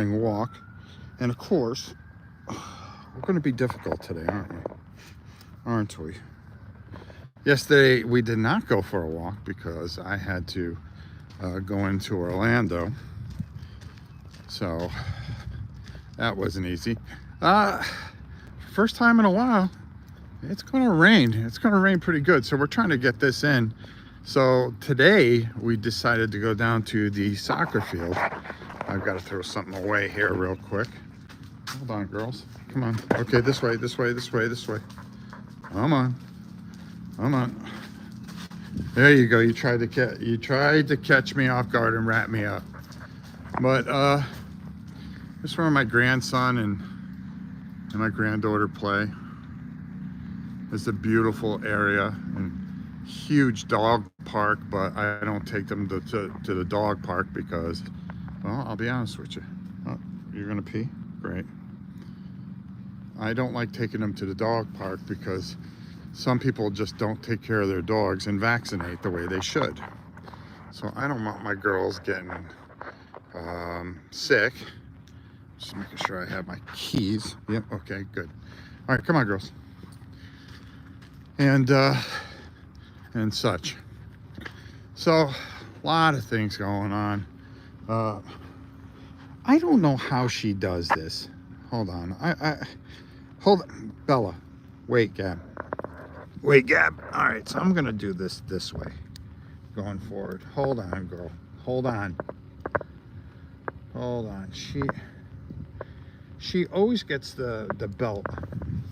morning walk. And of course, we're going to be difficult today, aren't we? Yesterday we did not go for a walk because I had to go into Orlando, so that wasn't easy. First time in a while, it's gonna rain. It's gonna rain pretty good, so we're trying to get this in. So today we decided to go down to the soccer field. I've got to throw something away here real quick. Hold on, girls. Come on. Okay, this way, this way, this way, this way. Come on. Come on. There you go. You tried to catch me off guard and wrap me up. But this is where my grandson and my granddaughter play. It's a beautiful area and huge dog park, but I don't take them to the dog park because, well, I'll be honest with you. Oh, you're gonna pee? Great. I don't like taking them to the dog park because some people just don't take care of their dogs and vaccinate the way they should. So I don't want my girls getting sick. Just making sure I have my keys. Yep, okay, good. All right, come on, girls. And such. So, a lot of things going on. I don't know how she does this. Hold on. Hold on. Bella, wait, Gab. Wait, Gab. All right, so I'm gonna do this way, going forward. Hold on, girl. Hold on. Hold on. She always gets the belt.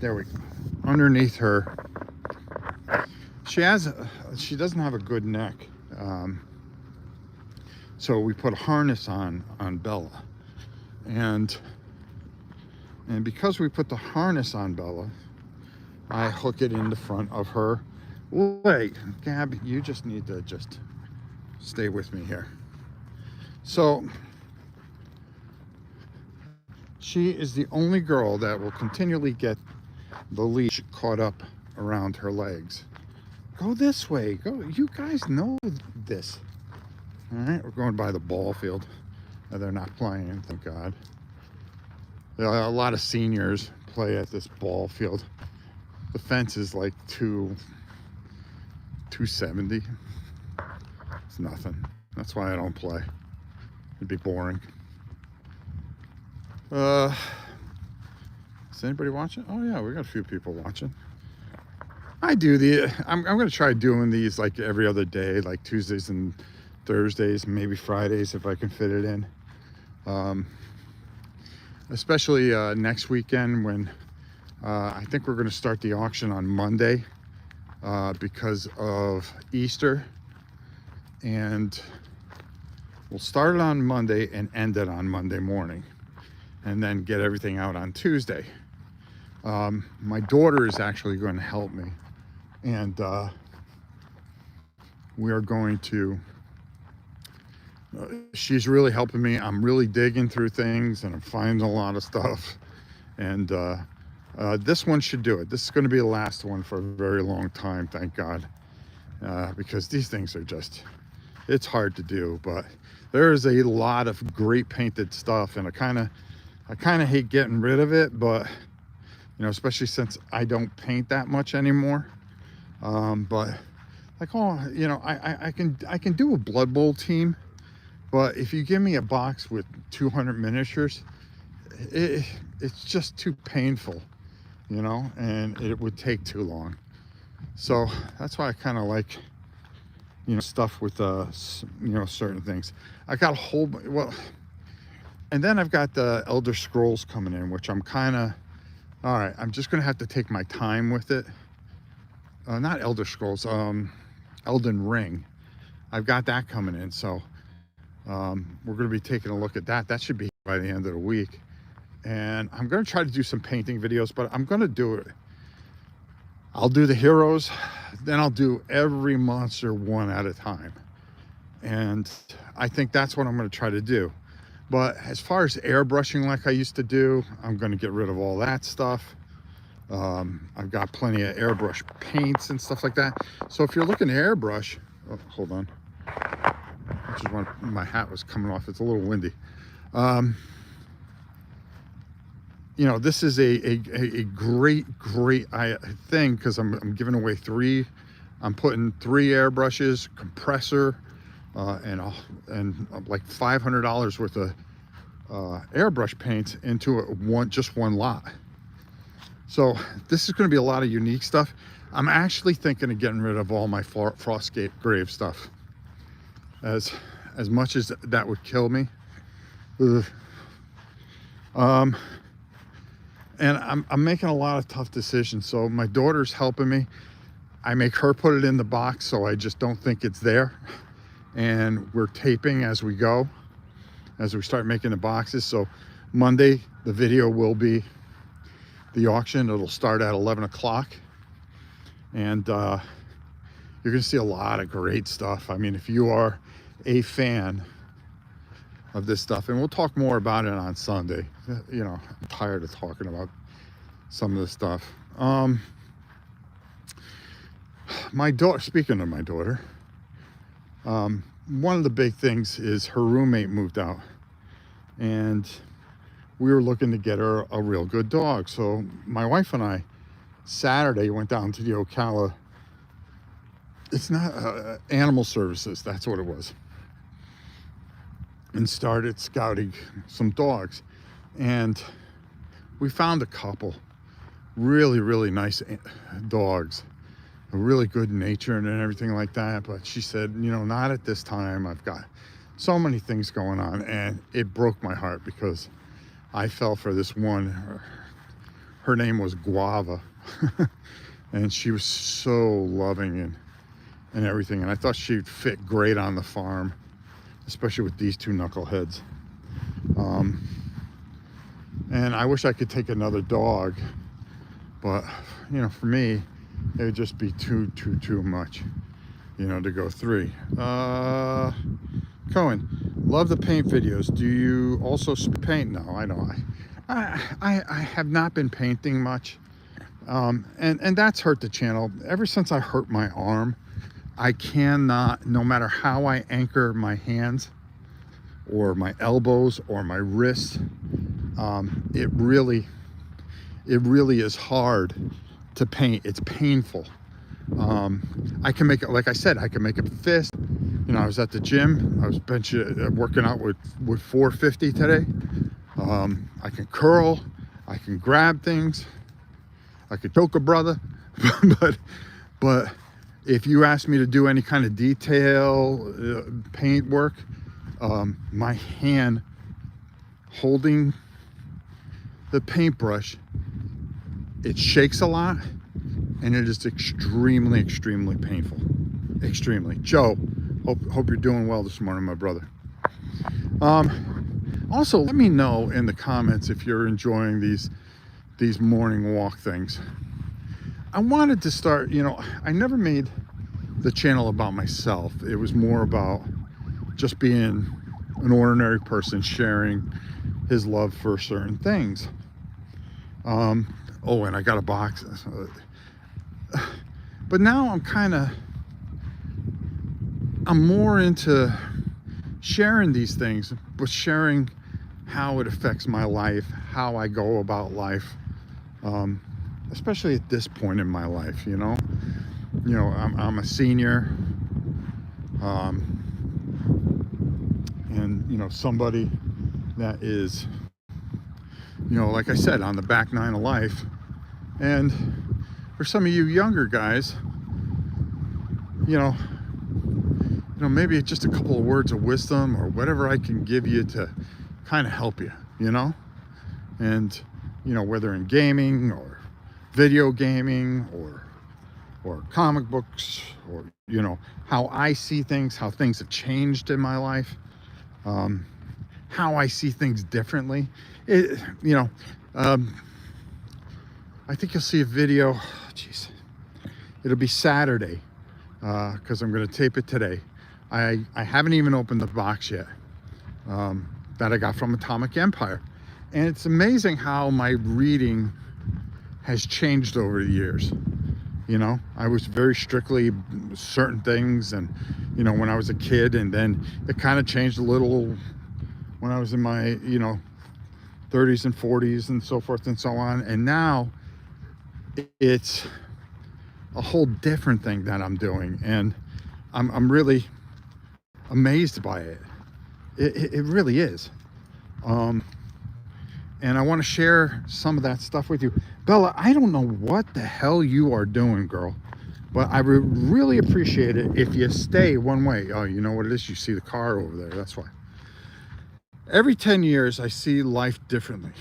There we go. Underneath her. She doesn't have a good neck, so we put a harness on Bella, and because we put the harness on Bella, I hook it in the front of her leg. Gab, you just need to just stay with me here. So she is the only girl that will continually get the leash caught up around her legs. Go this way. Go. You guys know this. All right, we're going by the ball field. They're not playing, thank God. A lot of seniors play at this ball field. The fence is like $270. It's nothing. That's why I don't play. It'd be boring. Is anybody watching? Oh yeah, we got a few people watching. I'm going to try doing these like every other day, like Tuesdays and Thursdays, maybe Fridays if I can fit it in. Especially next weekend when I think we're going to start the auction on Monday because of Easter. And we'll start it on Monday and end it on Monday morning. And then get everything out on Tuesday. My daughter is actually going to help me. And we are going to, she's really helping me. I'm really digging through things and I'm finding a lot of stuff. And this one should do it. This is going to be the last one for a very long time, thank God. Because these things are just, it's hard to do. But there is a lot of great painted stuff. And I kind of hate getting rid of it, but you know, especially since I don't paint that much anymore. But like, oh, you know, I can do a Blood Bowl team, but if you give me a box with 200 miniatures, it's just too painful, you know, and it would take too long. So that's why I kind of like, you know, stuff with you know, certain things. I got a whole, well, and then I've got the Elder Scrolls coming in, which I'm kind of, all right, I'm just going to have to take my time with it. Not Elder Scrolls, Elden Ring. I've got that coming in, so we're going to be taking a look at that. That should be by the end of the week. And I'm going to try to do some painting videos, but I'm going to do it. I'll do the heroes, then I'll do every monster one at a time. And I think that's what I'm going to try to do. But as far as airbrushing like I used to do, I'm going to get rid of all that stuff. I've got plenty of airbrush paints and stuff like that. So if you're looking to airbrush, oh, hold on. I just want, my hat was coming off. It's a little windy. you know, this is a great thing, because I'm giving away I'm putting 3 airbrushes, compressor, and like $500 worth of airbrush paints into just one lot. So this is going to be a lot of unique stuff. I'm actually thinking of getting rid of all my Frostgate grave stuff. As much as that would kill me. Ugh. And I'm making a lot of tough decisions. So my daughter's helping me. I make her put it in the box, so I just don't think it's there. And we're taping as we go, as we start making the boxes. So Monday, the video will be the auction. It'll start at 11 o'clock. And you're gonna see a lot of great stuff. I mean, if you are a fan of this stuff, and we'll talk more about it on Sunday. You know, I'm tired of talking about some of this stuff. My daughter, speaking of my daughter, one of the big things is her roommate moved out, and we were looking to get her a real good dog. So my wife and I Saturday went down to the Ocala, it's not animal services, that's what it was, and started scouting some dogs. And we found a couple really nice dogs, really good natured and everything like that. But she said, you know, not at this time. I've got so many things going on. And it broke my heart, because I fell for this one. Her name was Guava. And she was so loving and everything. And I thought she'd fit great on the farm, especially with these 2 knuckleheads. And I wish I could take another dog, but you know, for me, it would just be too much, you know, to go 3. Cohen, love the paint videos. Do you also paint? No, I don't. I have not been painting much, and that's hurt the channel. Ever since I hurt my arm, I cannot, no matter how I anchor my hands or my elbows or my wrists, it really is hard to paint. It's painful. I can make it, like I said, I can make a fist. You know, I was at the gym, I was working out with 450 today. I can curl, I can grab things, I could choke a brother. but if you ask me to do any kind of detail paint work, my hand holding the paintbrush, it shakes a lot, and it is extremely painful. Extremely. Joe, hope you're doing well this morning, my brother. Also, let me know in the comments if you're enjoying these morning walk things. I wanted to start, you know, I never made the channel about myself. It was more about just being an ordinary person sharing his love for certain things. Oh, and I got a box. But now I'm more into sharing these things, but sharing how it affects my life, how I go about life, especially at this point in my life. You know, I'm a senior, and you know, somebody that is, you know, like I said, on the back nine of life. And for some of you younger guys, you know, maybe just a couple of words of wisdom or whatever I can give you to kind of help you, you know. And you know, whether in gaming or video gaming or comic books, or you know, how I see things, how things have changed in my life, how I see things differently. I think you'll see a video. Jeez, it'll be Saturday, because I'm going to tape it today. I haven't even opened the box yet, that I got from Atomic Empire, and it's amazing how my reading has changed over the years. You know, I was very strictly certain things, and you know, when I was a kid, and then it kind of changed a little when I was in my, you know, 30s and 40s and so forth and so on. And now it's a whole different thing that I'm doing, and I'm really amazed by it. It really is. Um, and I want to share some of that stuff with you. Bella, I don't know what the hell you are doing, girl, but I would really appreciate it if you stay one way. Oh, you know what it is? You see the car over there. That's why. Every 10 years, I see life differently.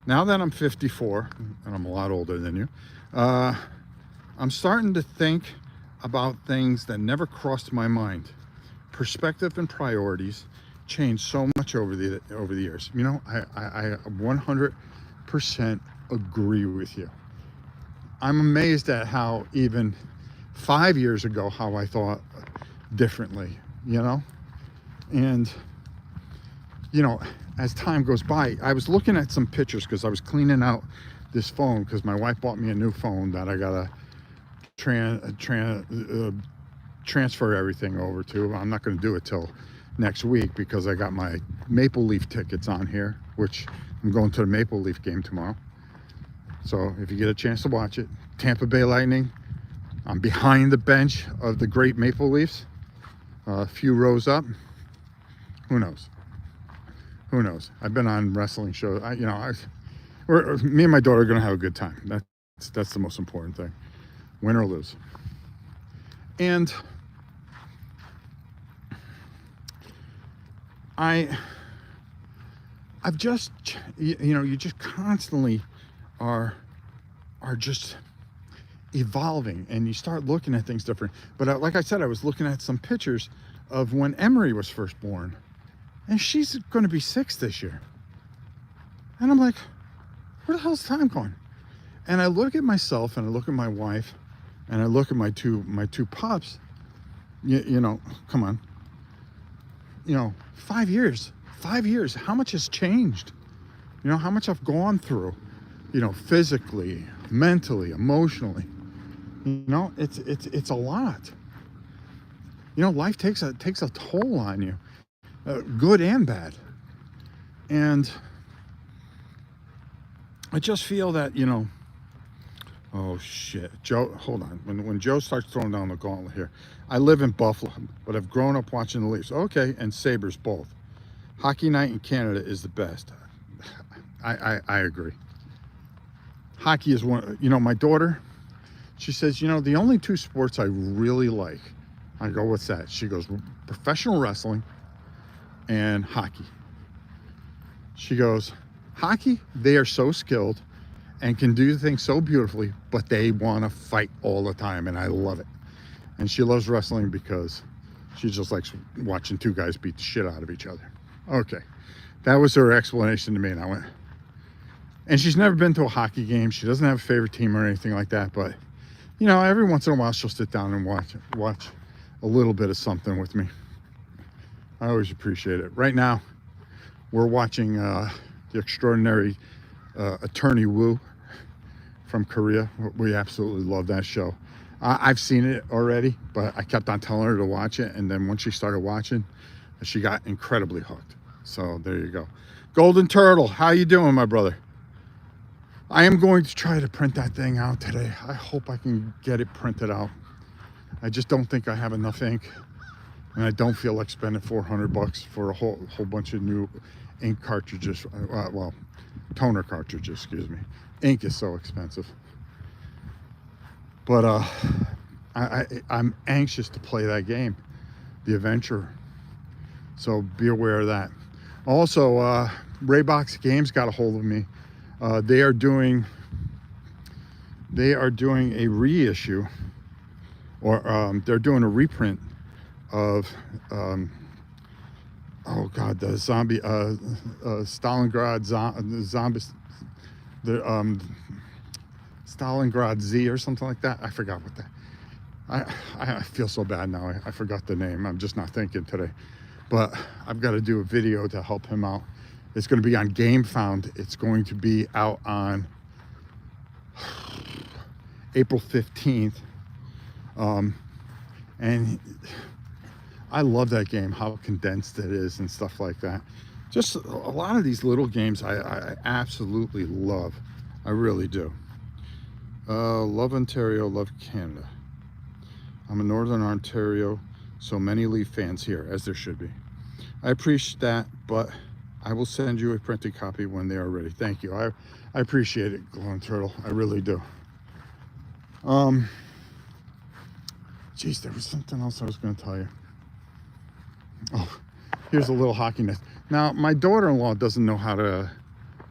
Now that I'm 54, and I'm a lot older than you, I'm starting to think about things that never crossed my mind. Perspective and priorities change so much over the years. You know, I 100% agree with you. I'm amazed at how even 5 years ago, how I thought differently, you know? And, you know, as time goes by, I was looking at some pictures because I was cleaning out this phone because my wife bought me a new phone that I gotta transfer everything over to. I'm not going to do it till next week because I got my Maple Leaf tickets on here, which I'm going to the Maple Leaf game tomorrow. So if you get a chance to watch it, Tampa Bay Lightning, I'm behind the bench of the great Maple Leafs, a few rows up. Who knows? Who knows? I've been on wrestling shows. Me and my daughter are going to have a good time. That's the most important thing, win or lose. And I've just, you just constantly are just evolving, and you start looking at things different. But like I said, I was looking at some pictures of when Emery was first born, and she's going to be 6 this year. And I'm like, where the hell's time going? And I look at myself, and I look at my wife, and I look at my two pups. You know, come on. 5 years. 5 years. How much has changed? You know, how much I've gone through, physically, mentally, emotionally. It's a lot. Life takes a toll on you, good and bad. And I just feel that, oh shit, Joe, hold on. When Joe starts throwing down the gauntlet here, I live in Buffalo, but I've grown up watching the Leafs. Okay, and Sabres both. Hockey night in Canada is the best. I agree. Hockey is one, my daughter, she says, the only 2 sports I really like. I go, what's that? She goes, professional wrestling and hockey. She goes, hockey, they are so skilled and can do things so beautifully, but they want to fight all the time, and I love it. And she loves wrestling because she just likes watching 2 guys beat the shit out of each other. Okay, that was her explanation to me, and I went, and she's never been to a hockey game. She doesn't have a favorite team or anything like that, but every once in a while she'll sit down and watch a little bit of something with me. I always appreciate it. Right now, we're watching the extraordinary Attorney Woo from Korea. We absolutely love that show. I've seen it already, but I kept on telling her to watch it, and then once she started watching, she got incredibly hooked. So there you go. Golden Turtle, how you doing, my brother? I am going to try to print that thing out today. I hope I can get it printed out. I just don't think I have enough ink, and I don't feel like spending $400 for a whole bunch of new ink cartridges. Well, toner cartridges, excuse me. Ink is so expensive. But I'm anxious to play that game, The Adventure. So be aware of that. Also, Raybox Games got a hold of me. They are doing a reissue, or they're doing a reprint of oh god, the zombie Stalingrad zombies, the Stalingrad Z or something like that. I forgot what that. I feel so bad now. I forgot the name. I'm just not thinking today. But I've got to do a video to help him out. It's going to be on GameFound. It's going to be out on April 15th. And I love that game, how condensed it is and stuff like that. Just a lot of these little games I absolutely love. I really do. Love Ontario, love Canada. I'm in Northern Ontario, so many Leaf fans here, as there should be. I appreciate that, but I will send you a printed copy when they are ready. Thank you. I appreciate it, Glowing Turtle. I really do. Geez, there was something else I was going to tell you. Oh, here's a little hockey nest. Now, my daughter-in-law doesn't know how to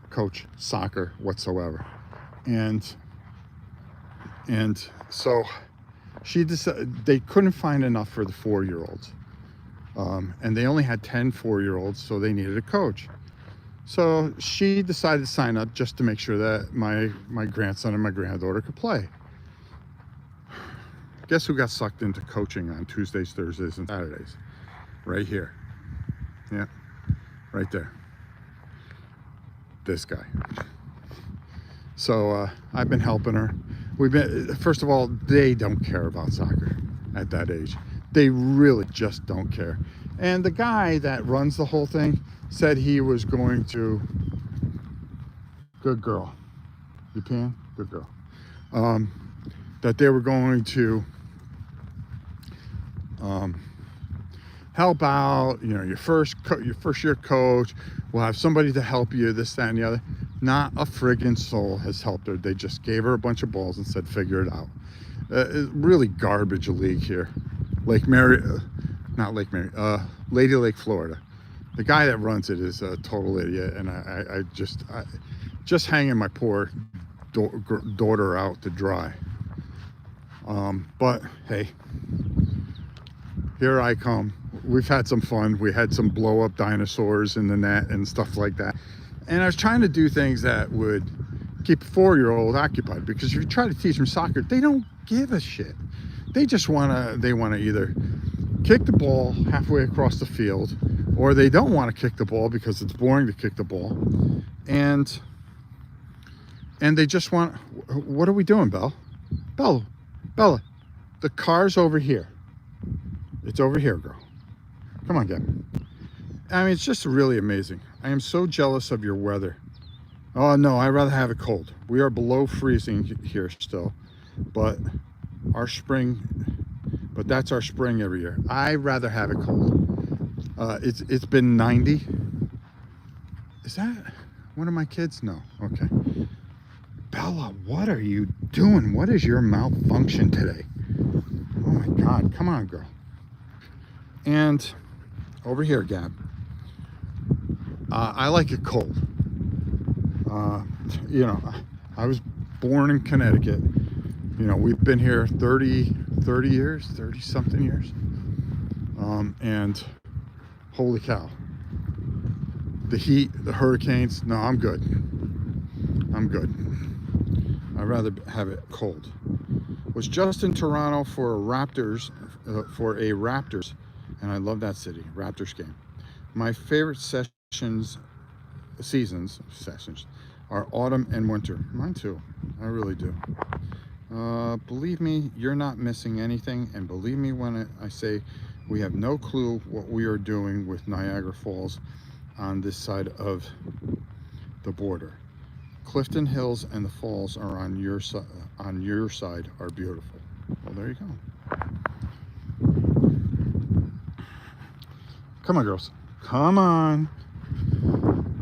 coach soccer whatsoever. And so she decided they couldn't find enough for the 4-year-olds. And they only had 10 4-year-olds, so they needed a coach. So she decided to sign up just to make sure that my grandson and my granddaughter could play. Guess who got sucked into coaching on Tuesdays, Thursdays, and Saturdays? Right here. Yeah, right there. This guy. So I've been helping her. First of all, they don't care about soccer at that age. They really just don't care. And the guy that runs the whole thing said he was going to, good girl, you peeing? Good girl. That they were going to help out, you know, your first year coach will have somebody to help you, this, that, and the other. Not a friggin' soul has helped her. They just gave her a bunch of balls and said, figure it out. Really garbage league here. Lake Mary, not Lake Mary, Lady Lake, Florida. The guy that runs it is a total idiot, and I just hanging my poor daughter out to dry. But hey, here I come. We've had some fun. We had some blow up dinosaurs in the net and stuff like that. And I was trying to do things that would keep a 4-year-old occupied, because if you try to teach them soccer, they don't give a shit. They just want to either kick the ball halfway across the field, or they don't want to kick the ball because it's boring to kick the ball. And they just want, what are we doing, Belle? Bella, the car's over here. It's over here, girl. Come on, Gavin. I mean, it's just really amazing. I am so jealous of your weather. Oh no, I'd rather have it cold. We are below freezing here still, but that's our spring every year. I'd rather have it cold. It's been 90. Is that one of my kids? No. Okay. Bella, what are you doing? What is your malfunction today? Oh my God, come on, girl. And over here, Gab. I like it cold. You know, I was born in Connecticut. You know, we've been here 30 years, 30 something years. And holy cow. The heat, the hurricanes, no, I'm good. I'm good. I'd rather have it cold. Was just in Toronto for a Raptors, and I love that city, Raptors game. My favorite seasons are autumn and winter. Mine too, I really do. Believe me, you're not missing anything, and believe me when I say we have no clue what we are doing with Niagara Falls on this side of the border. Clifton Hills and the falls are on your side are beautiful. Well, there you go. Come on, girls. Come on.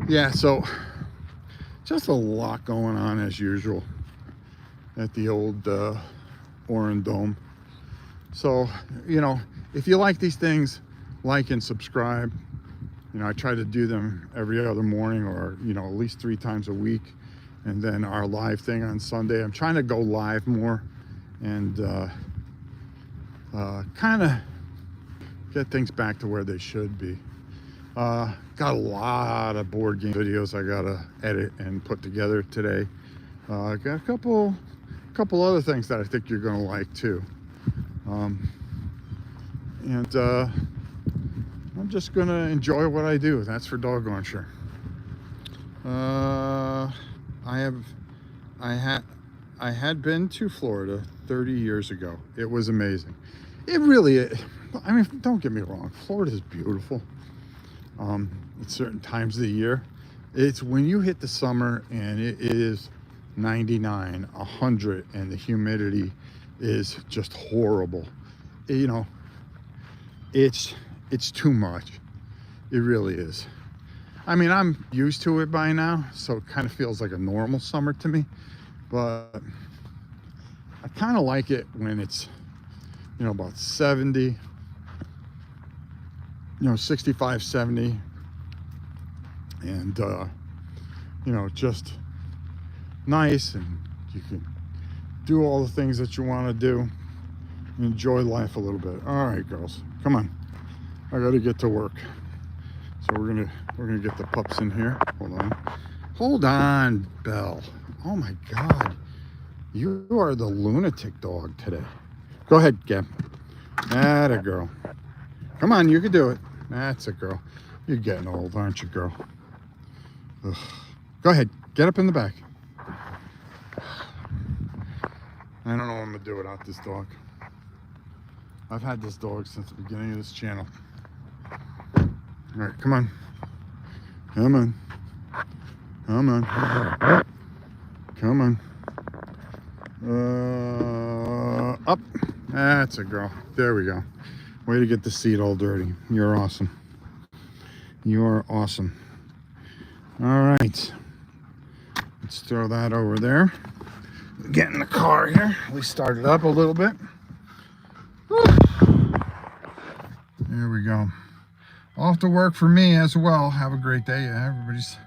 Yeah, so just a lot going on as usual at the old Oran Dome. So, you know, if you like these things, like and subscribe. You know, I try to do them every other morning, or, you know, at least 3 times a week. And then our live thing on Sunday. I'm trying to go live more and kind of get things back to where they should be. Got a lot of board game videos I gotta edit and put together today. Got a couple other things that I think you're gonna like too. I'm just gonna enjoy what I do. That's for doggone sure. I had been to Florida 30 years ago. It was amazing. It really, I mean, don't get me wrong. Florida is beautiful. at certain times of the year. It's when you hit the summer and it is 99, 100, and the humidity is just horrible. You know, it's too much. It really is. I mean, I'm used to it by now, so it kind of feels like a normal summer to me. But I kind of like it when it's, you know, about 70, you know, 65, 70. And, you know, just nice, and you can do all the things that you want to do. Enjoy life a little bit. All right, girls, come on. I got to get to work. So we're gonna get the pups in here. Hold on, Belle. Oh my God, you are the lunatic dog today. Go ahead, Gab. Atta girl. Come on, you can do it. That's a girl. You're getting old, aren't you, girl? Ugh. Go ahead, get up in the back. I don't know what I'm gonna do without this dog. I've had this dog since the beginning of this channel. All right, come on. Come on. Come on. Come on. Up. That's a girl. There we go. Way to get the seat all dirty. You're awesome. You're awesome. All right. Let's throw that over there. Get in the car here. We started up a little bit. Woo. There we go. Off to work for me as well. Have a great day. Everybody's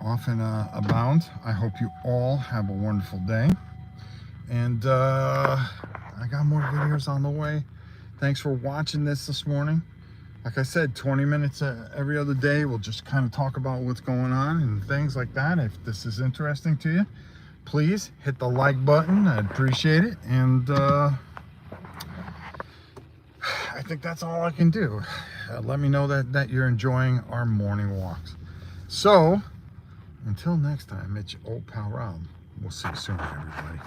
off and abound. I hope you all have a wonderful day. And I got more videos on the way. Thanks for watching this morning. Like I said, 20 minutes every other day. We'll just kind of talk about what's going on and things like that. If this is interesting to you, please hit the like button. I'd appreciate it. And I think that's all I can do. Let me know that you're enjoying our morning walks. So, until next time, it's your old pal Rob. We'll see you soon, everybody.